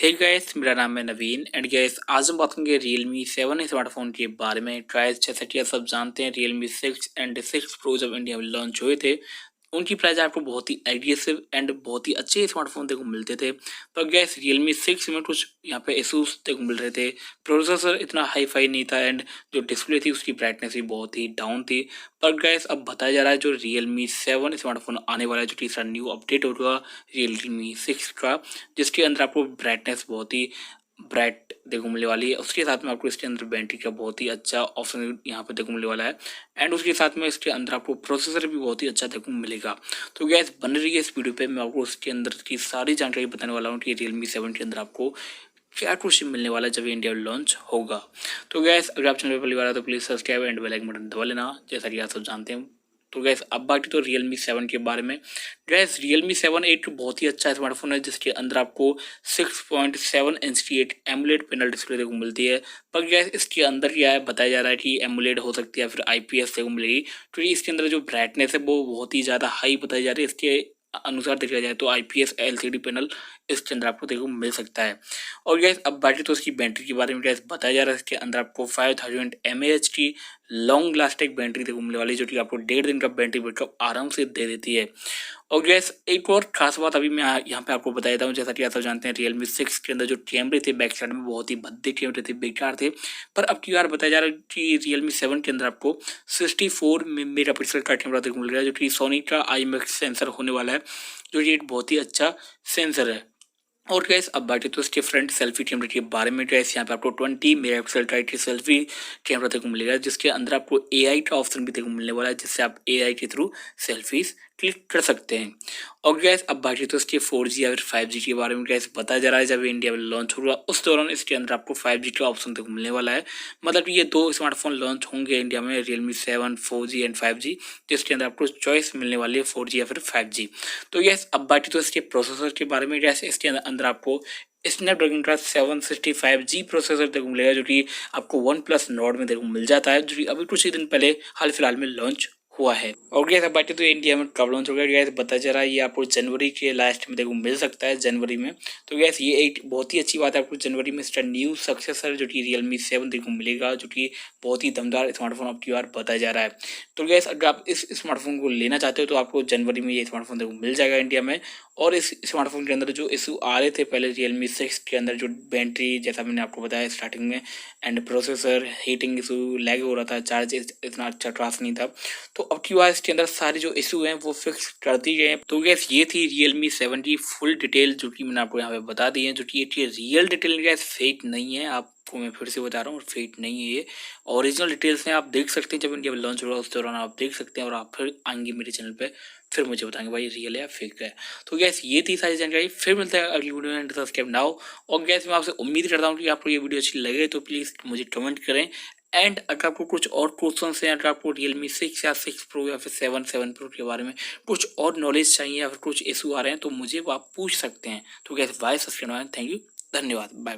Hey guys, मेरा नाम है नवीन एंड गाइस आज हम बात करेंगे Realme 7 स्मार्टफोन के बारे में। प्राइस जैसा कि आप सब जानते हैं Realme 6 एंड 6 Pro जब इंडिया में लॉन्च हुए थे उनकी प्राइस आपको बहुत ही एग्रेसिव एंड बहुत ही अच्छे स्मार्टफोन देखो मिलते थे। पर गैस Realme 6 में कुछ यहाँ पे इशूज देखो मिल रहे थे। प्रोसेसर इतना हाई फाई नहीं था एंड जो डिस्प्ले थी उसकी ब्राइटनेस भी बहुत ही डाउन थी। पर गैस अब बताया जा रहा है जो Realme 7 स्मार्टफोन आने वाला है, जो तीसरा न्यू अपडेट होगा Realme 6 का, जिसके अंदर आपको ब्राइटनेस बहुत ही ब्राइट देखो मिलने वाली है। उसके साथ में आपको इसके अंदर बैटरी का बहुत ही अच्छा ऑप्शन यहाँ पे देखो मिलने वाला है एंड उसके साथ में इसके अंदर आपको प्रोसेसर भी बहुत ही अच्छा देखो मिलेगा। तो गैस बन रही है इस वीडियो पे मैं आपको उसके अंदर की सारी जानकारी बताने वाला हूँ कि Realme 7 के अंदर आपको क्या कुछ मिलने वाला है जब इंडिया में लॉन्च होगा। तो गैस अगर आप चैनल पर पहली बार आए तो please subscribe and bell icon button दबा लेना, जैसा कि आप सब जानते हैं। तो गैस अब बात तो Realme 7 के बारे में। गैस Realme 7 एक बहुत ही अच्छा स्मार्टफोन है जिसके अंदर आपको 6.7 इंच की एक एमुलेट पैनल डिस्प्ले देखो मिलती है। पर गैस इसके अंदर क्या है बताया जा रहा है कि एमुलेट हो सकती है फिर IPS देखो मिलेगी, क्योंकि इसके अंदर जो ब्राइटनेस है वो बहुत ही ज़्यादा हाई बताई जा रही है। इसके अनुसार देखा जाए तो IPS LCD पैनल इसके अंदर आपको देखो मिल सकता है। और गैस अब बाकी तो इसकी बैटरी के बारे में गैस बताया जा रहा है इसके अंदर आपको 5000 mAh की लॉन्ग लास्टिंग बैटरी देखो मिलने वाली, जो कि आपको 1.5 दिन का बैटरी बैकअप आराम से दे देती है। और गैस एक और खास बात अभी मैं यहाँ पे आपको बता देता हूँ, जैसा कि आप सब जानते हैं Realme 6 के अंदर जो कैमरे थे बैक साइड में बहुत ही भद्दे कैमरे थे, बेकार थे। पर अब की बार बताया जा रहा है कि Realme 7 के अंदर आपको 64 मेगापिक्सल का कैमरा देखने को मिल रहा है, जो कि सोनी का IMX सेंसर होने वाला है, जो कि एक बहुत ही अच्छा सेंसर है। और गैस अब बात तो इसके फ्रंट सेल्फी कैमरे के बारे में। गैस यहाँ पे आपको 20 मेगापिक्सल का एक सेल्फी कैमरा देखने को मिलेगा, जिसके अंदर आपको AI का ऑप्शन भी देखने को मिलने वाला है, जिससे आप AI के थ्रू सेल्फीज क्लिक कर सकते हैं। और गैस अब बात तो इसके 4G या फिर 5G के बारे में। गैस बताया जा रहा है जब इंडिया में लॉन्च होगा उस दौरान इसके अंदर आपको 5G का ऑप्शन देखने को मिलने वाला है। मतलब ये दो स्मार्टफोन लॉन्च होंगे इंडिया में, Realme 7 4G एंड 5G, जिसके अंदर आपको चॉइस मिलने वाली है 4G या फिर 5G। तो यस अब बात तो इसके प्रोसेसर के बारे में। गैस इसके अंदर आपको स्नैपड्रैगन का 765G प्रोसेसर देखने को मिलेगा, जो कि आपको वन प्लस नॉर्ड में देखने को मिल जाता है, जो कि अभी कुछ ही दिन पहले हाल फिलहाल में लॉन्च हुआ है। और गैस अब बात तो इंडिया में कब लॉन्च होगा, गैस बताया जा रहा है ये आपको जनवरी के लास्ट में देखो मिल सकता है, जनवरी में। तो गैस ये एक बहुत ही अच्छी बात है, आपको जनवरी में इसका न्यू सक्सेसर जो कि Realme 7 देखो मिलेगा, जो कि बहुत ही दमदार स्मार्टफोन अब की बार बताया जा रहा है। तो गैस अगर आप इस स्मार्टफोन को लेना चाहते हो तो आपको जनवरी में ये स्मार्टफोन देखो मिल जाएगा इंडिया में। और इस स्मार्टफोन के अंदर जो इशू आ रहे थे पहले Realme 6 के अंदर, जो बैटरी जैसा मैंने आपको बताया स्टार्टिंग में and processor heating issue, lag हो रहा था, चार्ज इतना अच्छा ट्रांस नहीं था, तो अब की बार इसके अंदर सारे जो इशू हैं वो फिक्स कर दिए गए हैं। तो गैस ये थी Realme 7 की फुल डिटेल, जो कि मैंने आपको यहाँ पे बता दी है, जो कि ये रियल डिटेल गैस फेक नहीं है। आपको मैं फिर से बता रहा हूँ, फेक नहीं है ये, ओरिजिनल डिटेल्स हैं। आप देख सकते हैं जब इंडिया में लॉन्च होगा उस दौरान आप देख सकते हैं, और आप फिर आएंगे मेरे चैनल पे फिर मुझे बताएंगे भाई रियल है या फेक है। तो गैस ये थी सारी जानकारी, फिर मिलता है अगली वीडियो में। Subscribe now. और गैस मैं आपसे उम्मीद करता हूँ कि आपको ये वीडियो अच्छी लगे तो प्लीज़ मुझे कमेंट करें। एंड अगर आपको कुछ और क्वेश्चन हैं, अगर आपको Realme 6 या 6 Pro या फिर 7 Pro के बारे में कुछ और नॉलेज चाहिए या फिर कुछ इशू आ रहे हैं तो मुझे आप पूछ सकते हैं। तो guys bye, subscribe, thank you, धन्यवाद, बाय।